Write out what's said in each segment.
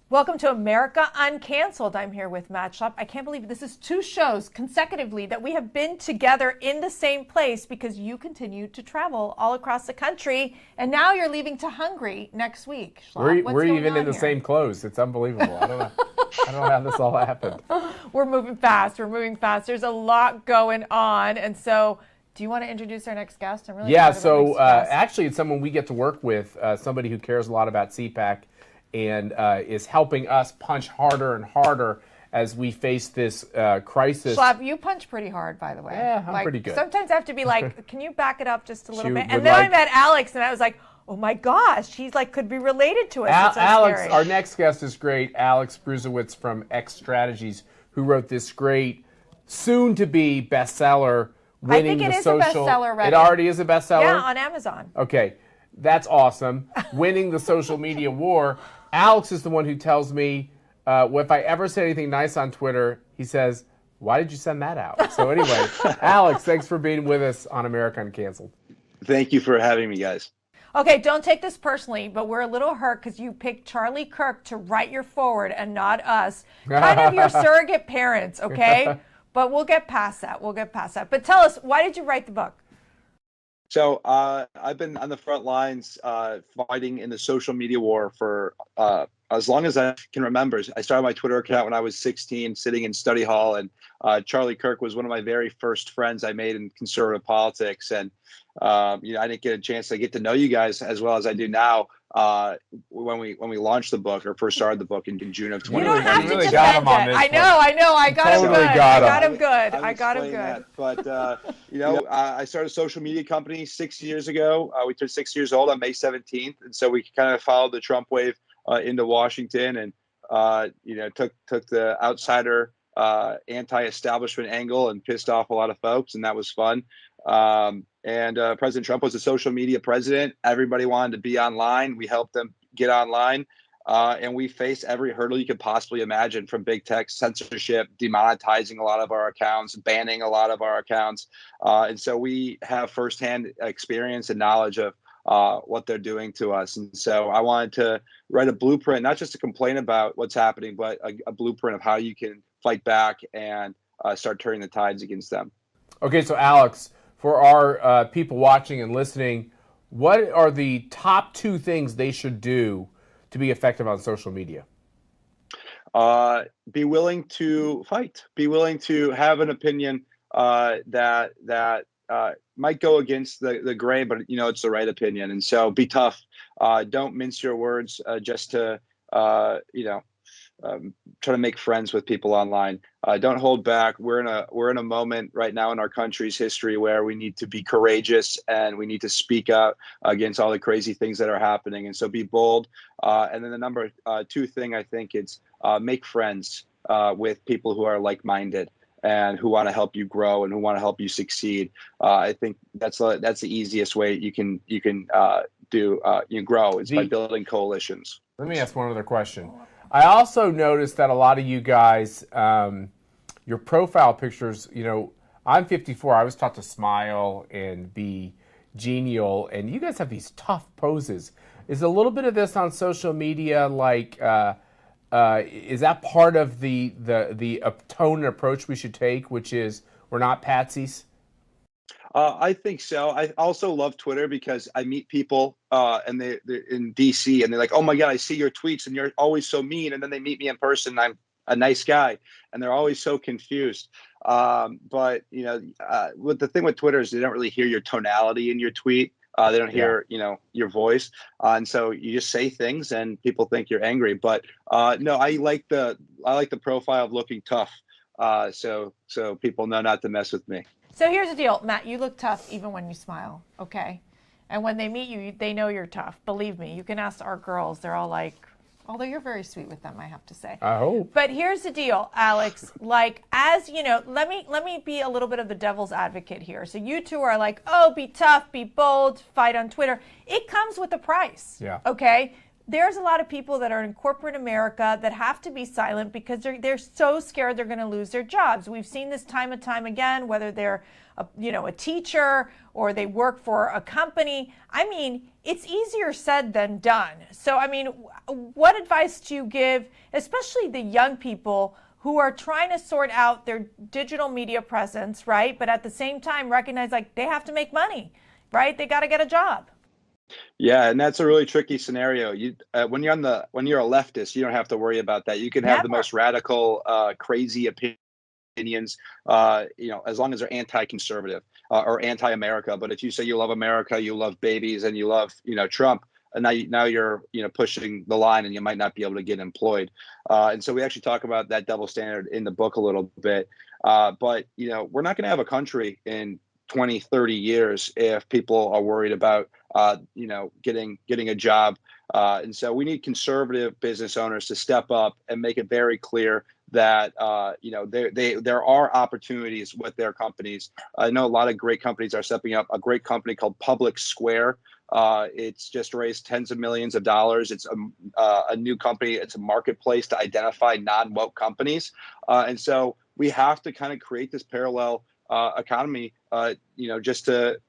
Welcome to America Uncanceled. I'm here with Matt Schlapp. I can't believe this is 2 shows consecutively that we have been together in the same place because you continue to travel all across the country, and now you're leaving to Hungary next week. Schlapp, we're even in the same clothes. It's unbelievable. I don't know how this all happened. We're moving fast. We're moving fast. There's a lot going on, and so do you want to introduce our next guest? I'm really excited about our next guest. Actually, it's someone we get to work with, somebody who cares a lot about CPAC. And is helping us punch harder and harder as we face this crisis. Schlapp, you punch pretty hard, by the way. Yeah, I'm pretty good. Sometimes I have to be like, can you back it up just a little bit? And then I met Alex, and I was like, oh my gosh, she's like could be related to us. So Alex, scary. Our next guest is great. Alex Bruzewitz from X Strategies, who wrote this great, soon-to-be bestseller, Winning I think the it Social. is a bestseller already. It already is a bestseller? Yeah, on Amazon. Okay, that's awesome. Winning the Social Media War. Alex is the one who tells me if I ever say anything nice on Twitter, he says, why did you send that out? So anyway, Alex, thanks for being with us on America Uncanceled. Thank you for having me, guys. Okay, don't take this personally, but we're a little hurt because you picked Charlie Kirk to write your forward and not us. Kind of your surrogate parents, okay? But we'll get past that. But tell us, why did you write the book? So I've been on the front lines fighting in the social media war for as long as I can remember. I started my Twitter account when I was 16, sitting in study hall, and Charlie Kirk was one of my very first friends I made in conservative politics. And I didn't get a chance to get to know you guys as well as I do now when we launched the book or first started the book in June of 2020. You don't have to really defend got him on it. this I know. I got him good. I got him good. But I started a social media company 6 years ago. We turned 6 years old on May 17th, and so we kind of followed the Trump wave into Washington, and took the outsider anti-establishment angle and pissed off a lot of folks, and that was fun. And President Trump was a social media president. Everybody wanted to be online. We helped them get online. And we faced every hurdle you could possibly imagine, from big tech censorship, demonetizing a lot of our accounts, banning a lot of our accounts. And so we have firsthand experience and knowledge of what they're doing to us. And so I wanted to write a blueprint, not just to complain about what's happening, but a blueprint of how you can fight back and start turning the tides against them. Okay, so Alex, for our people watching and listening, what are the top 2 things they should do to be effective on social media? Be willing to fight. Be willing to have an opinion that might go against the grain, but it's the right opinion. And so be tough. Don't mince your words just to try to make friends with people online. Don't hold back. We're in a moment right now in our country's history where we need to be courageous and we need to speak up against all the crazy things that are happening. And so be bold. And then the number 2 thing, I think, it's make friends with people who are like-minded and who want to help you grow and who want to help you succeed. I think that's the easiest way you can grow is by building coalitions. Let me ask one other question. I also noticed that a lot of you guys, your profile pictures, I'm 54. I was taught to smile and be genial, and you guys have these tough poses. Is a little bit of this on social media like, is that part of the tone and approach we should take, which is we're not patsies? I think so. I also love Twitter because I meet people and they're in DC and they're like, oh my God, I see your tweets and you're always so mean. And then they meet me in person and I'm a nice guy and they're always so confused. But what the thing with Twitter is they don't really hear your tonality in your tweet. They don't hear, your voice. And so you just say things and people think you're angry. But no, I like the profile of looking tough. So people know not to mess with me. So here's the deal, Matt, you look tough even when you smile, okay? And when they meet you, they know you're tough. Believe me, you can ask our girls. They're all like, although you're very sweet with them, I have to say. I hope. But here's the deal, Alex, like, as you know, let me be a little bit of the devil's advocate here. So you two are like, oh, be tough, be bold, fight on Twitter. It comes with a price, yeah. Okay? there's a lot of people that are in corporate America that have to be silent because they're so scared they're going to lose their jobs. We've seen this time and time again, whether they're a teacher or they work for a company. I mean, it's easier said than done. So, I mean, what advice do you give, especially the young people who are trying to sort out their digital media presence, right? But at the same time, recognize like they have to make money, right? They got to get a job. Yeah, and that's a really tricky scenario. When you're a leftist, you don't have to worry about that. You can have the most radical, crazy opinions, as long as they're anti-conservative or anti-America. But if you say you love America, you love babies, and you love Trump, and now you're pushing the line, and you might not be able to get employed. And so we actually talk about that double standard in the book a little bit. But we're not going to have a country in 20, 30 years if people are worried about getting a job. And so we need conservative business owners to step up and make it very clear that there are opportunities with their companies. I know a lot of great companies are stepping up. A great company called Public Square. It's just raised tens of millions of dollars. It's a new company. It's a marketplace to identify non-woke companies. And so we have to kind of create this parallel economy, just to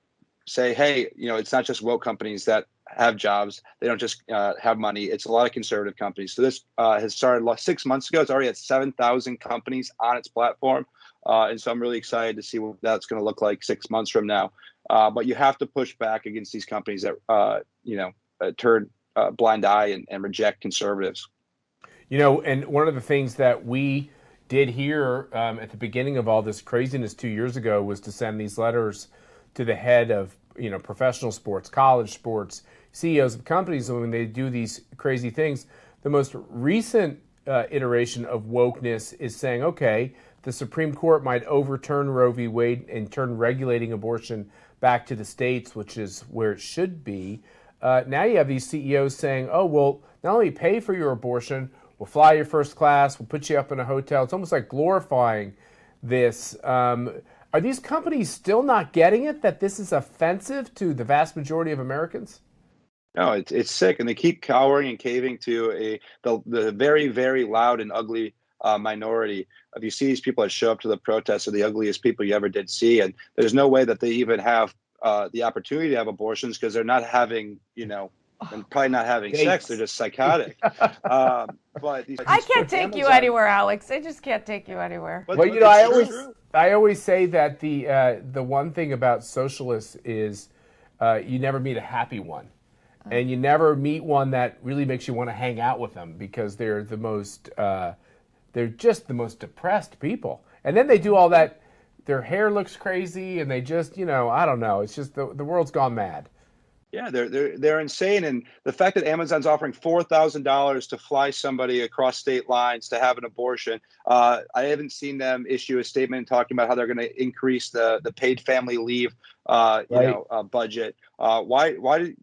say, hey, it's not just woke companies that have jobs. They don't just have money. It's a lot of conservative companies. So this has started 6 months ago. It's already at 7,000 companies on its platform. And so I'm really excited to see what that's going to look like 6 months from now. But you have to push back against these companies that, turn a blind eye and reject conservatives. And one of the things that we did here at the beginning of all this craziness 2 years ago was to send these letters to the head of professional sports, college sports, CEOs of companies. And when they do these crazy things, the most recent iteration of wokeness is saying, okay, the Supreme Court might overturn Roe v. Wade and turn regulating abortion back to the states, which is where it should be. Now you have these CEOs saying, oh, well, not only pay for your abortion, we'll fly you first class, we'll put you up in a hotel. It's almost like glorifying this. Are these companies still not getting it, that this is offensive to the vast majority of Americans? No, it's sick, and they keep cowering and caving to the very, very loud and ugly minority. If you see these people that show up to the protests, are the ugliest people you ever did see, and there's no way that they even have the opportunity to have abortions because they're not having, and probably not having sex. They're just psychotic. But I can't take you anywhere, Alex. I just can't take you anywhere. Well, I always say that the one thing about socialists is you never meet a happy one, and you never meet one that really makes you want to hang out with them because they're just the most depressed people. And then they do all that. Their hair looks crazy, and they just I don't know. It's just the world's gone mad. Yeah, they're insane, and the fact that Amazon's offering $4,000 to fly somebody across state lines to have an abortion, I haven't seen them issue a statement talking about how they're going to increase the paid family leave, budget. Why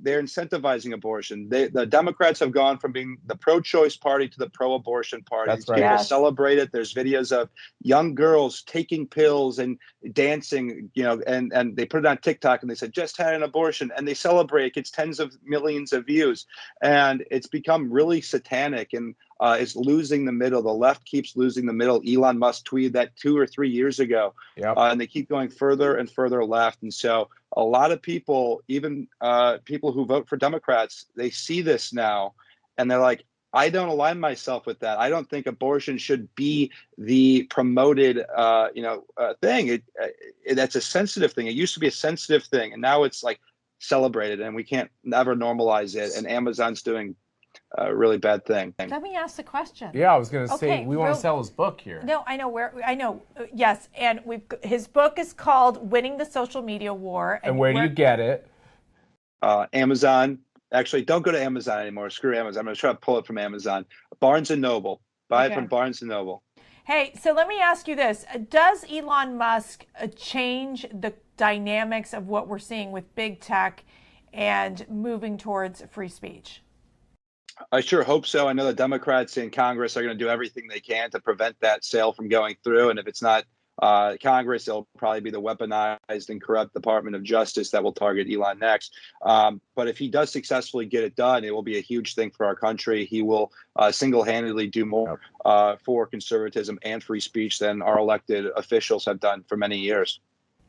they're incentivizing abortion? The Democrats have gone from being the pro-choice party to the pro-abortion party. That's right. People celebrate it. There's videos of young girls taking pills and dancing, and they put it on TikTok and they said just had an abortion, and they celebrate. It gets tens of millions of views, and it's become really satanic, and it's losing the middle. The left keeps losing the middle. Elon Musk tweeted that 2 or 3 years ago, and they keep going further and further left. And so a lot of people, even people who vote for Democrats, they see this now, and they're like, I don't align myself with that. I don't think abortion should be the promoted, thing. That's a sensitive thing. It used to be a sensitive thing, and now it's like celebrated, and we can't never normalize it. And Amazon's doing a really bad thing. Let me ask the question. Yeah, I was going to say, we want to sell his book here. No, I know. Yes, and his book is called Winning the Social Media War. And where do you get it? Amazon. Actually, don't go to Amazon anymore. Screw Amazon. I'm going to try to pull it from Amazon. Barnes & Noble. Buy it from Barnes & Noble. Hey, so let me ask you this. Does Elon Musk change the dynamics of what we're seeing with big tech and moving towards free speech? I sure hope so. I know the Democrats in Congress are going to do everything they can to prevent that sale from going through. And if it's not Congress. It'll probably be the weaponized and corrupt Department of Justice that will target Elon next. But if he does successfully get it done, it will be a huge thing for our country. He will single-handedly do more for conservatism and free speech than our elected officials have done for many years.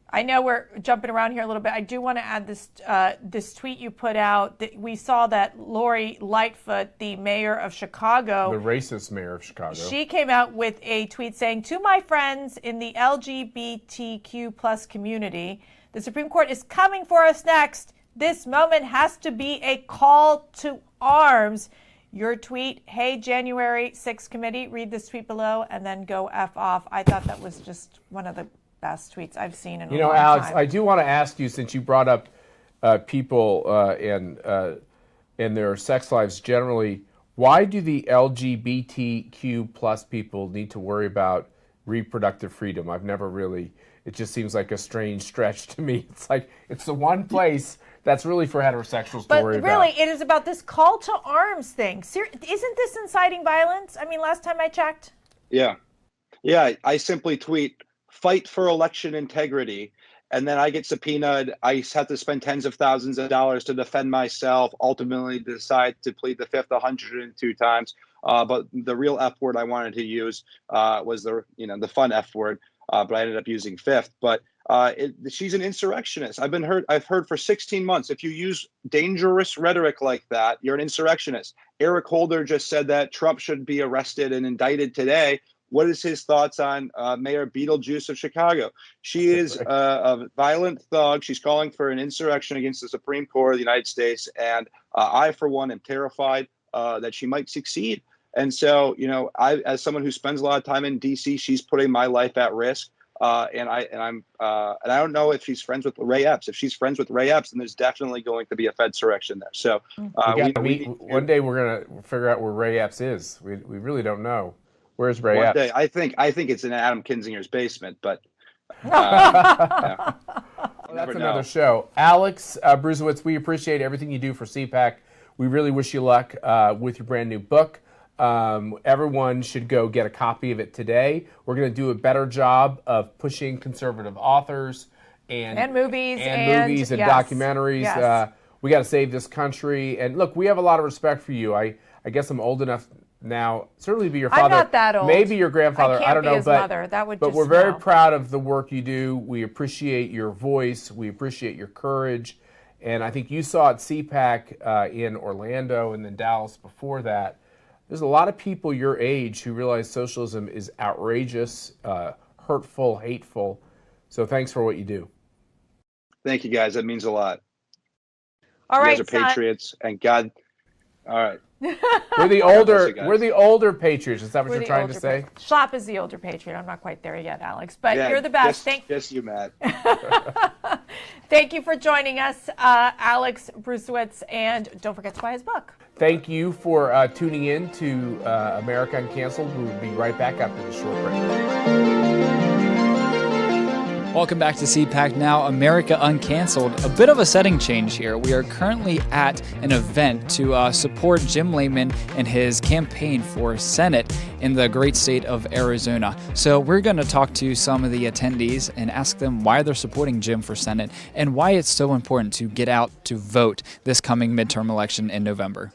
I know we're jumping around here a little bit. I do want to add this tweet you put out. That we saw that Lori Lightfoot, the mayor of Chicago, the racist mayor of Chicago, she came out with a tweet saying, "To my friends in the LGBTQ plus community, the Supreme Court is coming for us next. This moment has to be a call to arms." Your tweet, "Hey, January 6th committee, read this tweet below and then go F off." I thought that was just one of the best tweets I've seen in a long time. Alex, I do want to ask you, since you brought up people and their sex lives generally, why do the LGBTQ plus people need to worry about reproductive freedom? I've never really, it just seems like a strange stretch to me. It's like, it's the one place that's really for heterosexuals to worry about. But really, it is about this call to arms thing. Isn't this inciting violence? I mean, last time I checked. Yeah, I simply tweet, "Fight for election integrity," and then I get subpoenaed. I have to spend tens of thousands of dollars to defend myself, ultimately decide to plead the fifth 102 times. But the real F word I wanted to use was the fun F word, but I ended up using fifth. But she's an insurrectionist. I've heard for 16 months, if you use dangerous rhetoric like that, you're an insurrectionist. Eric Holder just said that Trump should be arrested and indicted today. What is his thoughts on Mayor Beetlejuice of Chicago? She is a violent thug. She's calling for an insurrection against the Supreme Court of the United States. And I, for one, am terrified that she might succeed. And so, I, as someone who spends a lot of time in D.C., she's putting my life at risk. And I don't know if she's friends with Ray Epps. If she's friends with Ray Epps, then there's definitely going to be a Fedsurrection there. So one day we're going to figure out where Ray Epps is. We really don't know. Where's Ray Epps? One day, I think it's in Adam Kinzinger's basement, but that's another show. Alex Brusewitz, we appreciate everything you do for CPAC. We really wish you luck with your brand new book. Everyone should go get a copy of it today. We're going to do a better job of pushing conservative authors and movies and documentaries. Yes. We got to save this country. And look, we have a lot of respect for you. I guess I'm old enough now, certainly be your father. I'm not that old. Maybe your grandfather. I don't know. His mother. That would. But we're very proud of the work you do. We appreciate your voice. We appreciate your courage. And I think you saw at CPAC in Orlando and then Dallas before that. There's a lot of people your age who realize socialism is outrageous, hurtful, hateful. So thanks for what you do. Thank you, guys. That means a lot. All right, you guys are patriots, and God. All right. We're the older patriots. Is that what you're trying to say? Schlapp is the older patriot. I'm not quite there yet, Alex, but you're the best. Yes, you, Matt. Thank you for joining us, Alex Brusewitz, and don't forget to buy his book. Thank you for tuning in to America Uncanceled. We will be right back after this short break. Welcome back to CPAC Now, America Uncanceled. A bit of a setting change here. We are currently at an event to support Jim Layman and his campaign for Senate in the great state of Arizona. So we're going to talk to some of the attendees and ask them why they're supporting Jim for Senate and why it's so important to get out to vote this coming midterm election in November.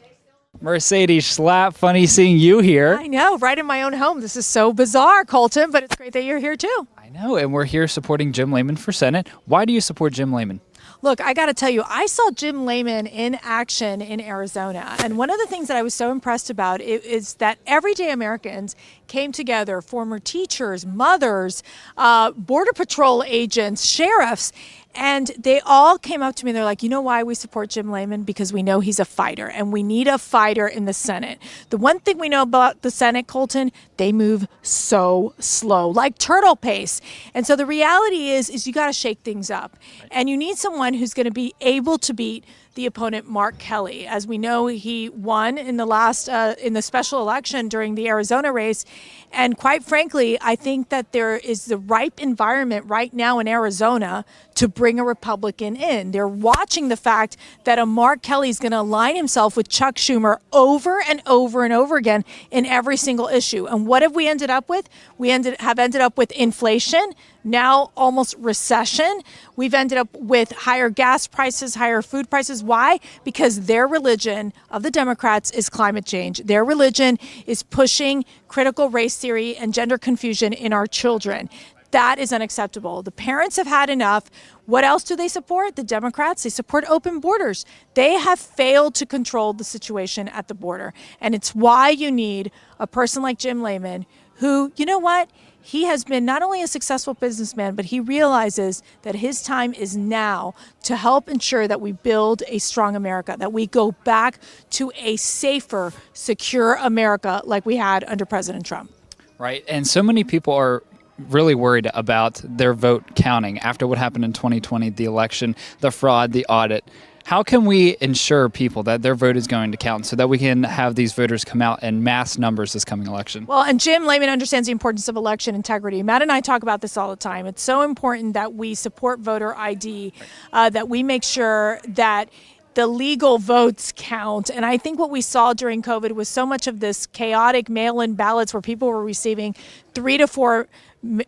Mercedes Schlapp, funny seeing you here. I know, right in my own home. This is so bizarre, Colton, but it's great that you're here too. I know, and we're here supporting Jim Layman for Senate. Why do you support Jim Layman? Look, I got to tell you, I saw Jim Layman in action in Arizona. And one of the things that I was so impressed about is that everyday Americans came together, former teachers, mothers, Border Patrol agents, sheriffs, and they all came up to me. They're like, you know why we support Jim Layman? Because we know he's a fighter, and we need a fighter in the Senate. The one thing we know about the Senate, Colton, they move so slow, like turtle pace. And so the reality is you got to shake things up. And you need someone who's going to be able to beat the opponent Mark Kelly. As we know, he won in the special election during the Arizona race. And quite frankly, I think that there is the ripe environment right now in Arizona to bring a Republican in. They're watching the fact that a Mark Kelly is going to align himself with Chuck Schumer over and over and over again in every single issue. And what have we ended up with? We have ended up with inflation, now almost recession. We've ended up with higher gas prices, higher food prices. Why? Because their religion of the Democrats is climate change. Their religion is pushing critical race theory and gender confusion in our children. That is unacceptable. The parents have had enough. What else do they support? The Democrats, they support open borders. They have failed to control the situation at the border. And it's why you need a person like Jim Layman, who, you know what? He has been not only a successful businessman, but he realizes that his time is now to help ensure that we build a strong America, that we go back to a safer, secure America like we had under President Trump. Right. And so many people are really worried about their vote counting after what happened in 2020, the election, the fraud, the audit. How can we ensure people that their vote is going to count so that we can have these voters come out in mass numbers this coming election? Well, and Jim Layman understands the importance of election integrity. Matt and I talk about this all the time. It's so important that we support voter ID, that we make sure that the legal votes count. And I think what we saw during COVID was so much of this chaotic mail-in ballots where people were receiving 3 to 4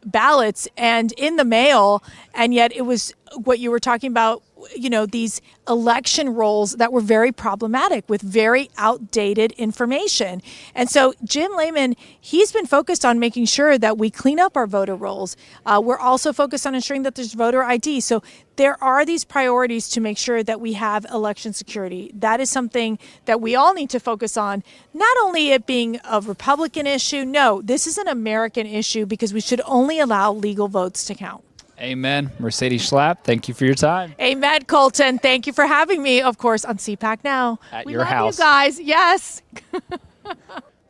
ballots and in the mail, and yet it was what you were talking about, you know, these election rolls that were very problematic with very outdated information. And so Jim Layman, he's been focused on making sure that we clean up our voter rolls. We're also focused on ensuring that there's voter ID. So there are these priorities to make sure that we have election security. That is something that we all need to focus on, not only it being a Republican issue. No, this is an American issue because we should only allow legal votes to count. Amen. Mercedes Schlapp, thank you for your time. Amen, Colton. Thank you for having me, of course, on CPAC Now. At we your love house. you guys. Yes.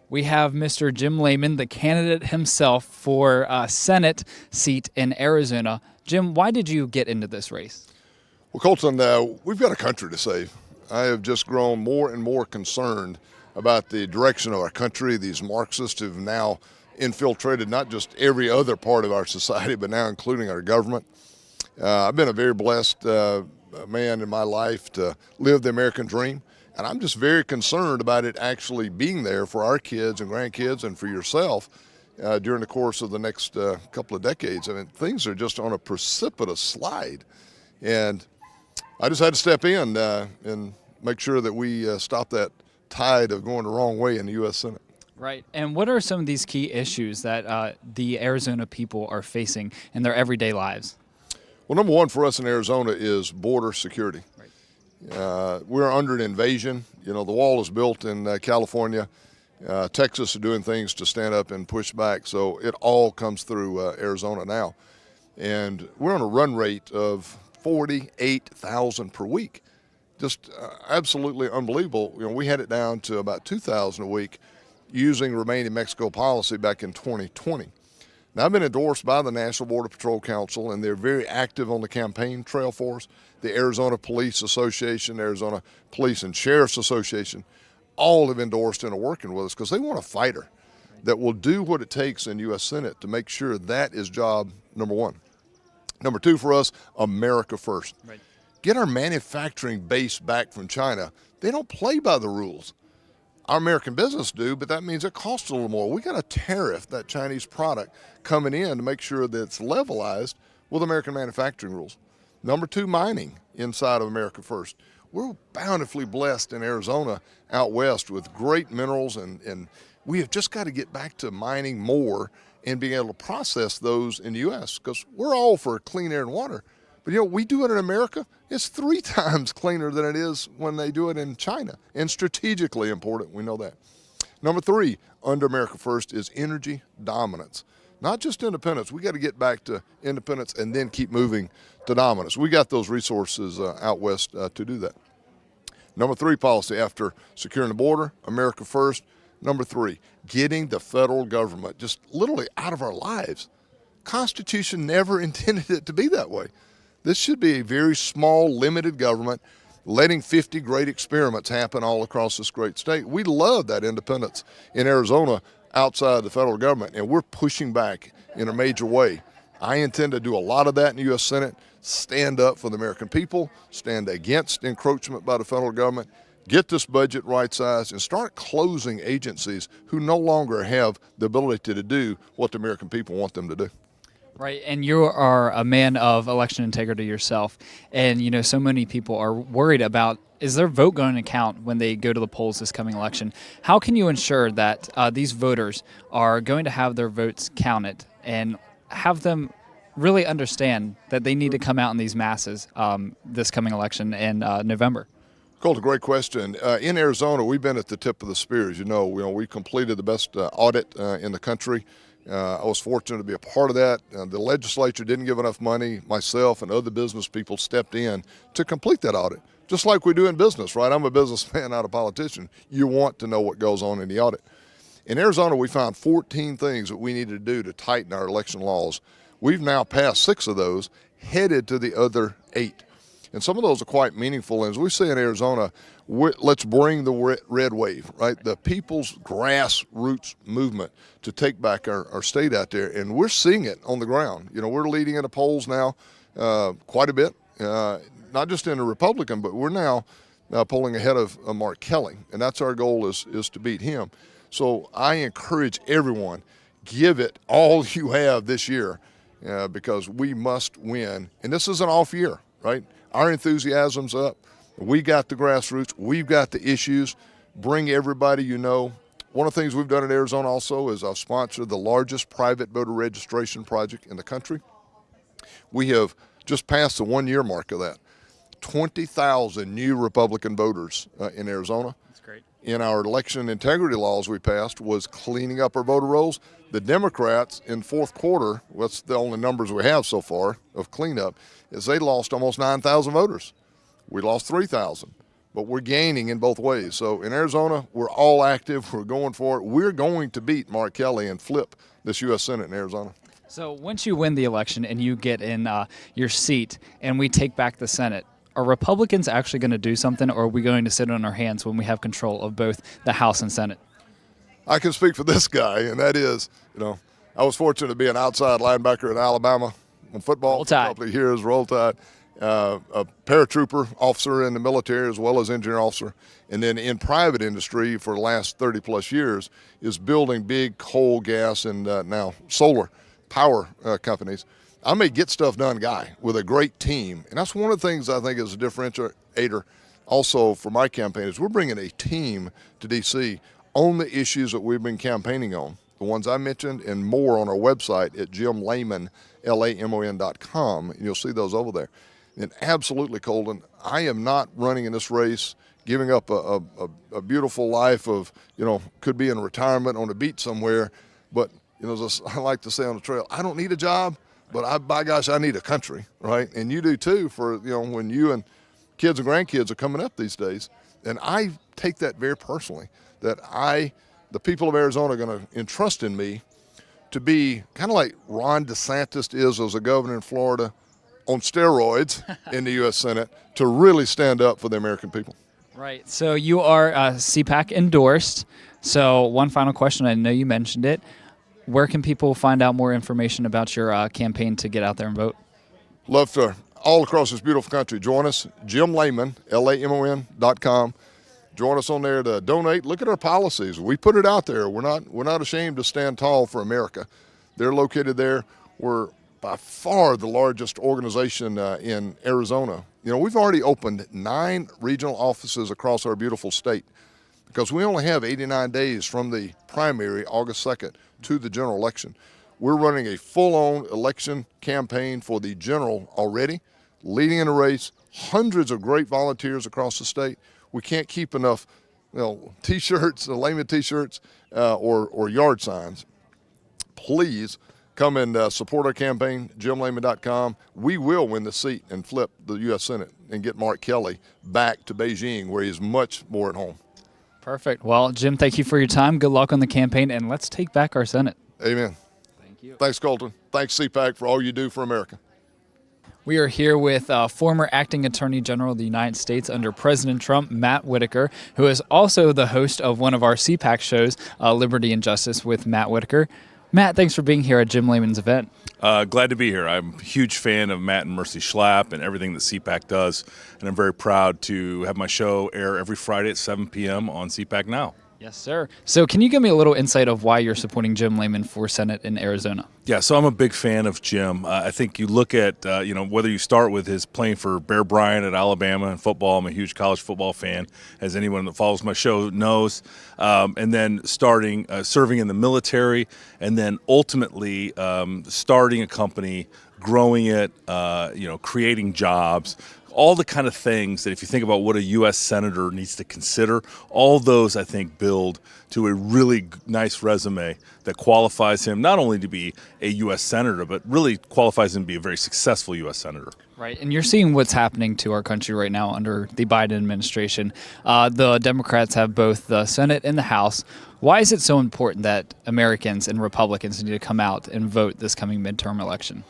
We have Mr. Jim Layman, the candidate himself for a Senate seat in Arizona. Jim, why did you get into this race? Well, Colton, we've got a country to save. I have just grown more and more concerned about the direction of our country. These Marxists have now infiltrated not just every other part of our society, but now including our government. I've been a very blessed man in my life to live the American dream, and I'm just very concerned about it actually being there for our kids and grandkids and for yourself during the course of the next couple of decades. I mean, things are just on a precipitous slide, and I just had to step in and make sure that we stop that tide of going the wrong way in the U.S. Senate. Right. And what are some of these key issues that the Arizona people are facing in their everyday lives? Well, number one for us in Arizona is border security. Right. We're under an invasion. You know, the wall is built in California. Texas are doing things to stand up and push back. So it all comes through Arizona now. And we're on a run rate of 48,000 per week. Just absolutely unbelievable. You know, we had it down to about 2,000 a week using Remain in Mexico policy back in 2020. Now, I've been endorsed by the National Border Patrol Council, and they're very active on the campaign trail for us. The Arizona Police Association, Arizona Police and Sheriff's Association, all have endorsed and are working with us because they want a fighter that will do what it takes in U.S. Senate to make sure that is job number one. Number two for us, America first. Right. Get our manufacturing base back from China. They don't play by the rules. Our American business do, but that means it costs a little more. We got to tariff that Chinese product coming in to make sure that it's levelized with American manufacturing rules. Number two, mining inside of America first. We're bountifully blessed in Arizona out west with great minerals, and we have just got to get back to mining more and being able to process those in the U.S. because we're all for clean air and water. But, you know, we do it in America, it's 3 times cleaner than it is when they do it in China, and strategically important, we know that. Number 3, under America First, is energy dominance. Not just independence. We got to get back to independence and then keep moving to dominance. We got those resources out west to do that. Number 3 policy after securing the border, America First. Number 3, getting the federal government just literally out of our lives. Constitution never intended it to be that way. This should be a very small, limited government. letting 50 great experiments happen all across this great state. We love that independence in Arizona outside the federal government, and we're pushing back in a major way. I intend to do a lot of that in the U.S. Senate, stand up for the American people, stand against encroachment by the federal government, get this budget right-sized, and start closing agencies who no longer have the ability to do what the American people want them to do. Right, and you are a man of election integrity yourself, and you know so many people are worried about, is their vote going to count when they go to the polls this coming election? How can you ensure that these voters are going to have their votes counted and have them really understand that they need to come out in these masses this coming election in November? Colt, a great question. In Arizona, we've been at the tip of the spear. As you know, we completed the best audit in the country. I was fortunate to be a part of that. The legislature didn't give enough money. Myself and other business people stepped in to complete that audit, just like we do in business, right? I'm a businessman, not a politician. You want to know what goes on in the audit. In Arizona, we found 14 things that we needed to do to tighten our election laws. We've now passed 6 of those, headed to the other 8. And some of those are quite meaningful. And as we say in Arizona, let's bring the red wave, right? The people's grassroots movement to take back our state out there. And we're seeing it on the ground. You know, we're leading in the polls now quite a bit, not just in the Republican, but we're now polling ahead of Mark Kelly. And that's our goal is to beat him. So I encourage everyone, give it all you have this year because we must win. And this is an off year, right? Our enthusiasm's up. We got the grassroots. We've got the issues. Bring everybody you know. One of the things we've done in Arizona also is I've sponsored the largest private voter registration project in the country. We have just passed the 1-year mark of that. 20,000 new Republican voters in Arizona. That's great. In our election integrity laws we passed was cleaning up our voter rolls. The Democrats in fourth quarter, that's the only numbers we have so far of cleanup, is they lost almost 9,000 voters. We lost 3,000, but we're gaining in both ways. So in Arizona, we're all active. We're going for it. We're going to beat Mark Kelly and flip this U.S. Senate in Arizona. So once you win the election and you get in your seat and we take back the Senate, are Republicans actually going to do something, or are we going to sit on our hands when we have control of both the House and Senate? I can speak for this guy, and that is, I was fortunate to be an outside linebacker in Alabama in football for a couple of years, Roll Tide, a paratrooper officer in the military as well as engineer officer, and then in private industry for the last 30-plus years is building big coal, gas, and now solar power companies. I'm a get stuff done guy with a great team, and that's one of the things I think is a differentiator also for my campaign is we're bringing a team to D.C. on the issues that we've been campaigning on, the ones I mentioned and more on our website at Layman, LAMON.com, and you'll see those over there. And absolutely, Colton, I am not running in this race, giving up a beautiful life of, could be in retirement on a beach somewhere, but, as I like to say on the trail, I don't need a job. But by gosh, I need a country, right? And you do too for, when you and kids and grandkids are coming up these days. And I take that very personally, that the people of Arizona are going to entrust in me to be kind of like Ron DeSantis is as a governor in Florida on steroids in the U.S. Senate to really stand up for the American people. Right. So you are CPAC endorsed. So one final question. I know you mentioned it. Where can people find out more information about your campaign to get out there and vote? Love to, all across this beautiful country, join us, Jim Layman, LAMON.com. Join us on there to donate. Look at our policies. We put it out there. We're not ashamed to stand tall for America. They're located there. We're by far the largest organization in Arizona. We've already opened 9 regional offices across our beautiful state because we only have 89 days from the primary, August 2nd, to the general election. We're running a full-on election campaign for the general already, leading in the race, hundreds of great volunteers across the state. We can't keep enough T-shirts, Layman T-shirts, or yard signs. Please come and support our campaign, JimLayman.com. We will win the seat and flip the U.S. Senate and get Mark Kelly back to Beijing where he's much more at home. Perfect. Well, Jim, thank you for your time. Good luck on the campaign, and let's take back our Senate. Amen. Thank you. Thanks, Colton. Thanks, CPAC, for all you do for America. We are here with former acting Attorney General of the United States under President Trump, Matt Whitaker, who is also the host of one of our CPAC shows, Liberty and Justice with Matt Whitaker. Matt, thanks for being here at Jim Layman's event. Glad to be here. I'm a huge fan of Matt and Mercy Schlapp and everything that CPAC does, and I'm very proud to have my show air every Friday at 7 p.m. on CPAC Now. Yes, sir. So can you give me a little insight of why you're supporting Jim Layman for Senate in Arizona? Yeah, so I'm a big fan of Jim. I think you look at, whether you start with his playing for Bear Bryant at Alabama in football. I'm a huge college football fan, as anyone that follows my show knows. And then serving in the military, and then ultimately starting a company, growing it, creating jobs. All the kind of things that if you think about what a U.S. Senator needs to consider, all those, I think, build to a really nice resume that qualifies him not only to be a U.S. Senator, but really qualifies him to be a very successful U.S. Senator. Right, and you're seeing what's happening to our country right now under the Biden administration. The Democrats have both the Senate and the House. Why is it so important that Americans and Republicans need to come out and vote this coming midterm election?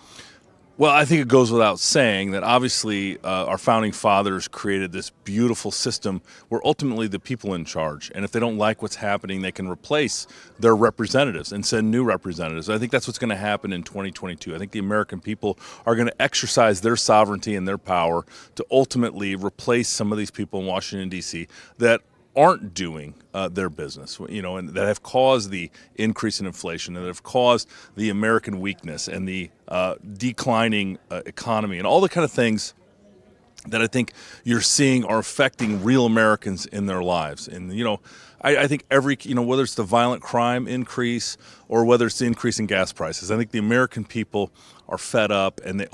Well, I think it goes without saying that obviously our founding fathers created this beautiful system where ultimately the people in charge. And if they don't like what's happening, they can replace their representatives and send new representatives. I think that's what's going to happen in 2022. I think the American people are going to exercise their sovereignty and their power to ultimately replace some of these people in Washington, D.C. that aren't doing their business, and that have caused the increase in inflation, and that have caused the American weakness and the declining economy and all the kind of things that I think you're seeing are affecting real Americans in their lives. And, I think whether it's the violent crime increase or whether it's the increase in gas prices, I think the American people are fed up, and they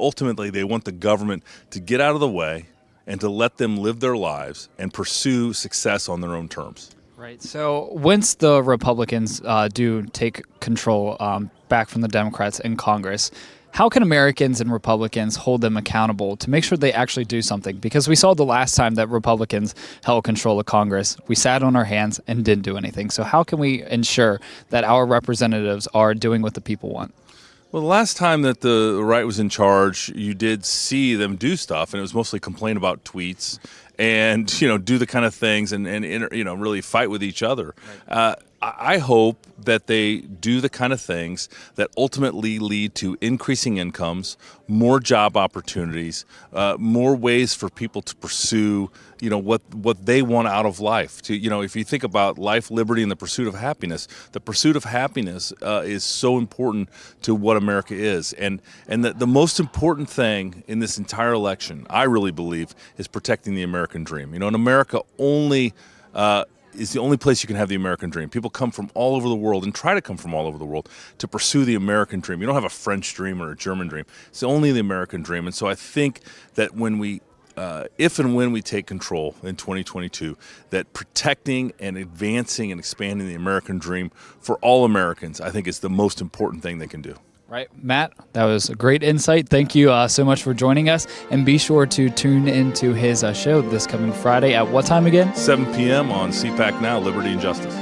want the government to get out of the way and to let them live their lives and pursue success on their own terms. Right. So once the Republicans do take control back from the Democrats in Congress, how can Americans and Republicans hold them accountable to make sure they actually do something? Because we saw the last time that Republicans held control of Congress, we sat on our hands and didn't do anything. So how can we ensure that our representatives are doing what the people want? Well, the last time that the right was in charge, you did see them do stuff, and it was mostly complain about tweets and, do the kind of things and really fight with each other. Right. I hope that they do the kind of things that ultimately lead to increasing incomes, more job opportunities, more ways for people to pursue, what they want out of life. If you think about life, liberty, and the pursuit of happiness is so important to what America is. And the most important thing in this entire election, I really believe, is protecting the American dream. In America is the only place you can have the American dream. People come from all over the world and try to come from all over the world to pursue the American dream. You don't have a French dream or a German dream. It's only the American dream. And so I think that if and when we take control in 2022, that protecting and advancing and expanding the American dream for all Americans, I think is the most important thing they can do. Right. Matt, that was a great insight. Thank you so much for joining us. And be sure to tune into his show this coming Friday at what time again? 7 p.m. on CPAC Now, Liberty and Justice.